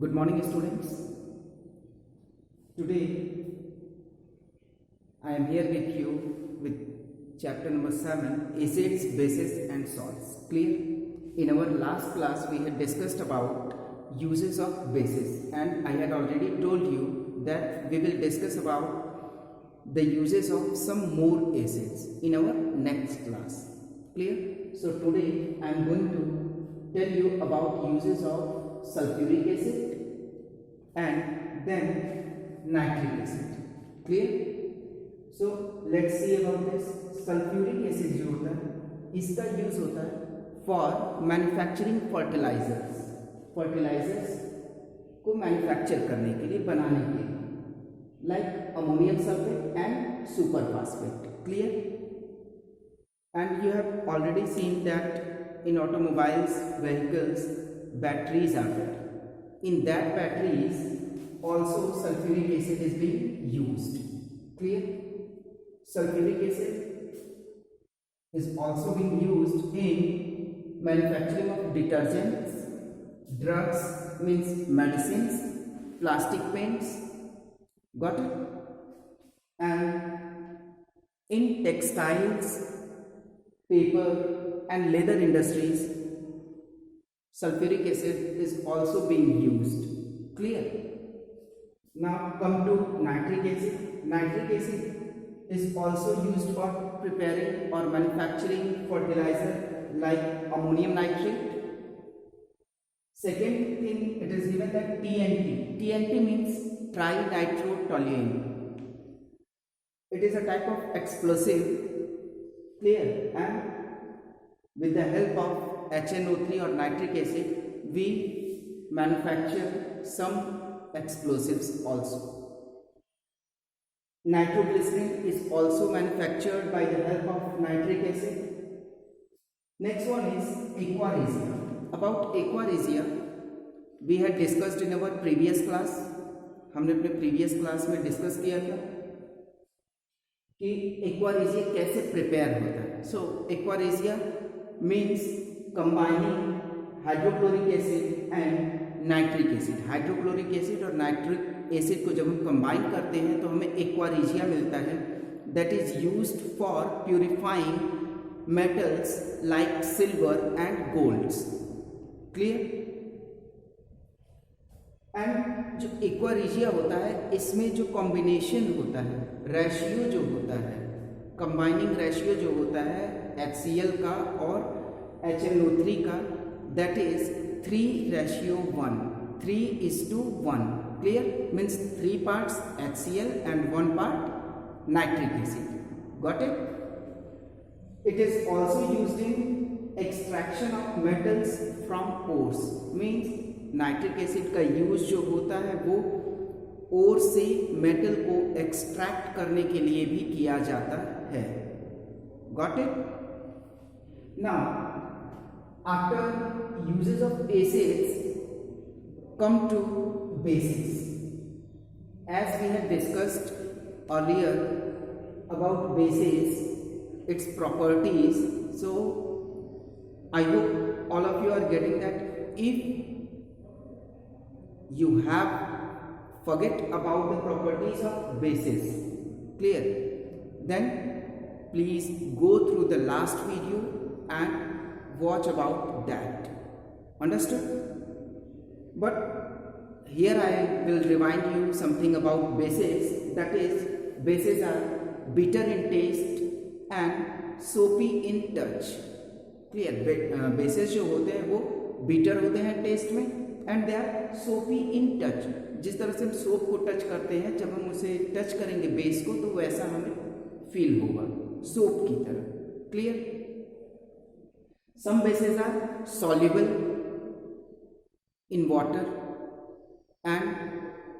Good morning, students. Today I am here with you with chapter number 7, acids, bases and salts. Clear? In our last class we had discussed about uses of bases, and I had already told you that we will discuss about the uses of some more acids in our next class. Clear? So today I am going to tell you about uses of sulfuric acid and then nitric acid. Clear? So let's see about this. Sulphuric acid जो होता है इसका use होता है for manufacturing fertilisers को manufacture करने के लिए, बनाने के लिए, like ammonium sulphate and super phosphate. Clear? And you have already seen that in automobiles, vehicles, batteries are there. In that batteries also sulfuric acid is being used. Clear? Sulfuric acid is also being used in manufacturing of detergents, drugs means medicines, plastic paints. Got it? And in textiles, paper and leather industries, sulfuric acid is also being used. Clear? Now come to nitric acid. Nitric acid is also used for preparing or manufacturing fertilizer like ammonium nitrate. Second thing, it is given that TNT. TNT means trinitrotoluene. It is a type of explosive. Clear? And with the help of HNO3 or nitric acid, we manufacture some explosives also. Nitroglycerin is also manufactured by the help of nitric acid. Next one is aquaresia. About aquaresia, we had discussed in our previous class. हमने अपने previous class में discuss किया था कि aquaresia कैसे prepare होता है. So aquaresia means combining hydrochloric acid and nitric acid. Hydrochloric acid और नाइट्रिक एसिड को जब हम कंबाइन करते हैं तो हमें एक्वारेजिया मिलता है. That is used for purifying metals like silver and golds. Clear? And जो एक्वारेजिया होता है इसमें जो कॉम्बिनेशन होता है, रेशियो जो होता है, कंबाइनिंग रेशियो जो होता है HCl का और HNO3 का, that is 3:1. 3:1. Clear? Means 3 parts HCl and 1 part nitric acid. Got it? It is also used in extraction of metals from ores. Means nitric acid का यूज जो होता है वो ओर से मेटल को एक्सट्रैक्ट करने के लिए भी किया जाता है. Got it? Now after uses of acids, come to bases. As we have discussed earlier about bases, its properties, so I hope all of you are getting that. If you have forget about the properties of bases, clear, then please go through the last video and watch about that. Understood? But here I will remind you something about bases. That is, bases are bitter in taste and soapy in touch. Clear? bases जो होते हैं वो bitter होते हैं test में and they are soapy in touch. जिस तरह से हम सोप को टच करते हैं, जब हम उसे टच करेंगे बेस को तो वैसा हमें फील होगा सोप की तरह. Clear? Some bases are soluble in water and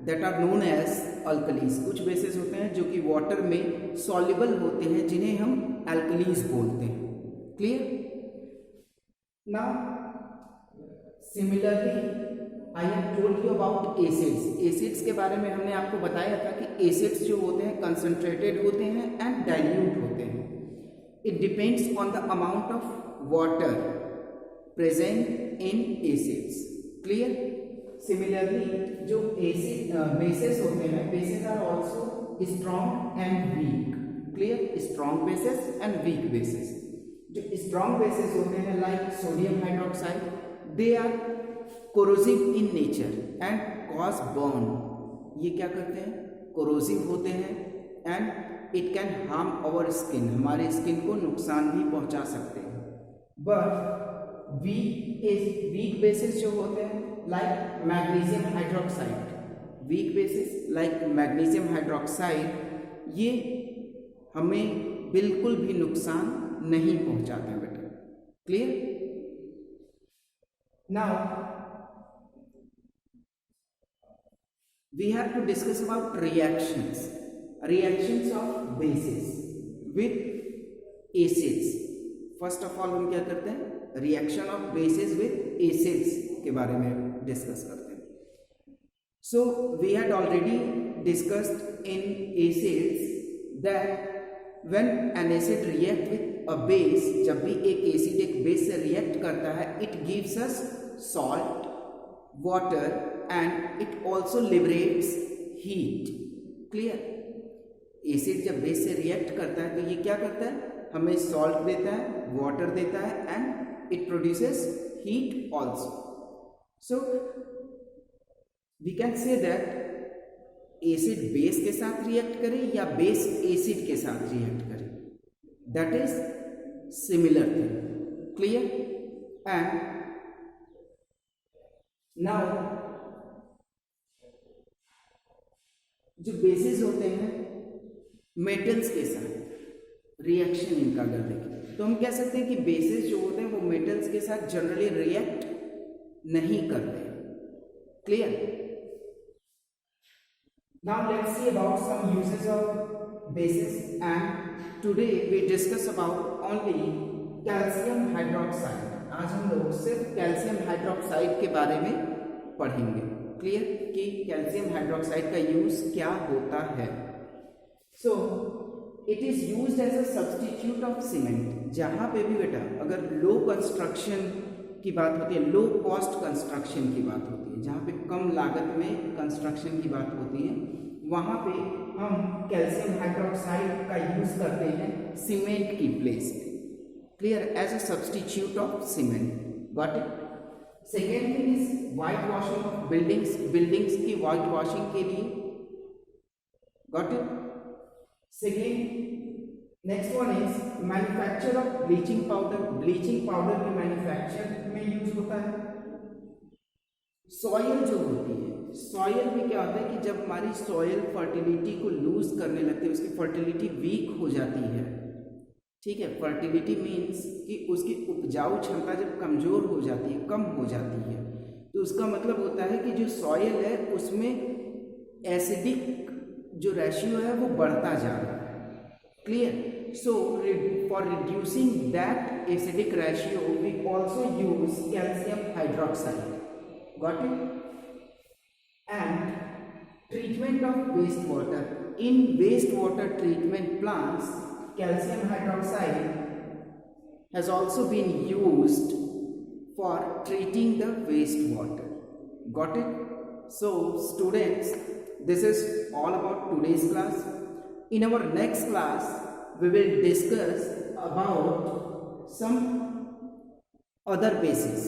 that are known as alkalis. कुछ बेसेस होते हैं जो कि वाटर में soluble होते हैं जिन्हें हम alkalis बोलते हैं. Clear? Now similarly I have told you about acids. Acids के बारे में हमने आपको बताया था कि acids जो होते हैं concentrated होते हैं and dilute होते हैं. It depends on the amount of water present in acids. Clear? Similarly जो एसिड बेसेस होते हैं, bases are also strong and weak. Clear? Strong bases and weak bases. जो स्ट्रॉन्ग बेसेस होते हैं like sodium hydroxide, they are corrosive in nature and cause burn. ये क्या करते हैं? कोरोसिव होते हैं and it can harm our skin, हमारे स्किन को नुकसान भी पहुंचा सकते हैं। बट वीक बेसिस जो होते हैं like magnesium hydroxide, weak bases like magnesium hydroxide, ये हमें बिल्कुल भी नुकसान नहीं पहुंचाते बेटा। Clear? Now we have to discuss about reactions of bases with acids. First of all हम क्या करते हैं? Reaction of bases with acids के बारे में डिस्कस करते हैं। So we had already discussed in acids that when an acid react with a base, जब भी एक एसिड एक बेस से रिएक्ट करता है, it gives us salt, water and it also liberates heat. Clear? Acid जब बेस से react करता है तो ये क्या करता है? हमें सॉल्ट देता है, वाटर देता है and it produces heat also. So we can say that acid base के साथ रिएक्ट करे या बेस एसिड के साथ रिएक्ट करे, that is similar thing. Clear? And now जो बेसिस होते हैं मेटल्स के साथ रिएक्शन इनका अगर देखें तो हम कह सकते हैं कि बेसिस जो होते हैं वो मेटल्स के साथ जनरली रिएक्ट नहीं करते। Clear? Now let's see about some uses of bases and today we discuss about only calcium hydroxide. आज हम लोग सिर्फ कैल्शियम हाइड्रोक्साइड के बारे में पढ़ेंगे। क्लियर? कि कैल्शियम हाइड्रोक्साइड का यूज क्या होता है। So it is used as a substitute of cement. जहां पे भी बेटा अगर लो कंस्ट्रक्शन की बात होती है, लो कॉस्ट कंस्ट्रक्शन की बात होती है, जहां पे कम लागत में कंस्ट्रक्शन की बात होती है, वहां पे हम कैल्शियम हाइड्रोक्साइड का यूज करते हैं सीमेंट की प्लेस पे। Clear? As a substitute of cement. Got it? Second thing is white washing of buildings, buildings की वाइट वॉशिंग के लिए। Got it? Second next one is manufacture of bleaching powder, bleaching powder के manufacture में use होता है। Soil जो होती है, सॉयल में क्या होता है कि जब हमारी सॉयल फर्टिलिटी को लूज करने लगती है, उसकी फर्टिलिटी वीक हो जाती है। ठीक है? फर्टिलिटी मीन्स कि उसकी उपजाऊ क्षमता जब कमजोर हो जाती है, कम हो जाती है, तो उसका मतलब होता है कि जो सॉयल है उसमें एसिडिक जो रेशियो है वो बढ़ता जा रहा है। Clear? So for reducing that acidic ratio we also use calcium hydroxide. Got it? And treatment of waste water, in waste water treatment plants calcium hydroxide has also been used for treating the wastewater. Got it? So students, this is all about today's class. In our next class we will discuss about some other bases,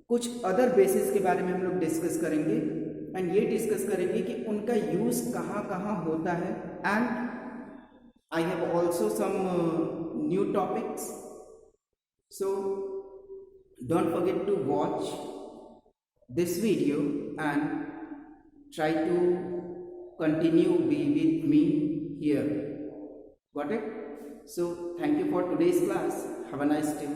कुछ other bases के बारे में हम लोग discuss करेंगे and ये discuss करेंगे कि उनका यूज कहाँ कहाँ होता है। And I have also some new topics, so don't forget to watch this video and try to continue be with me here. Got it? So thank you for today's class. Have a nice day.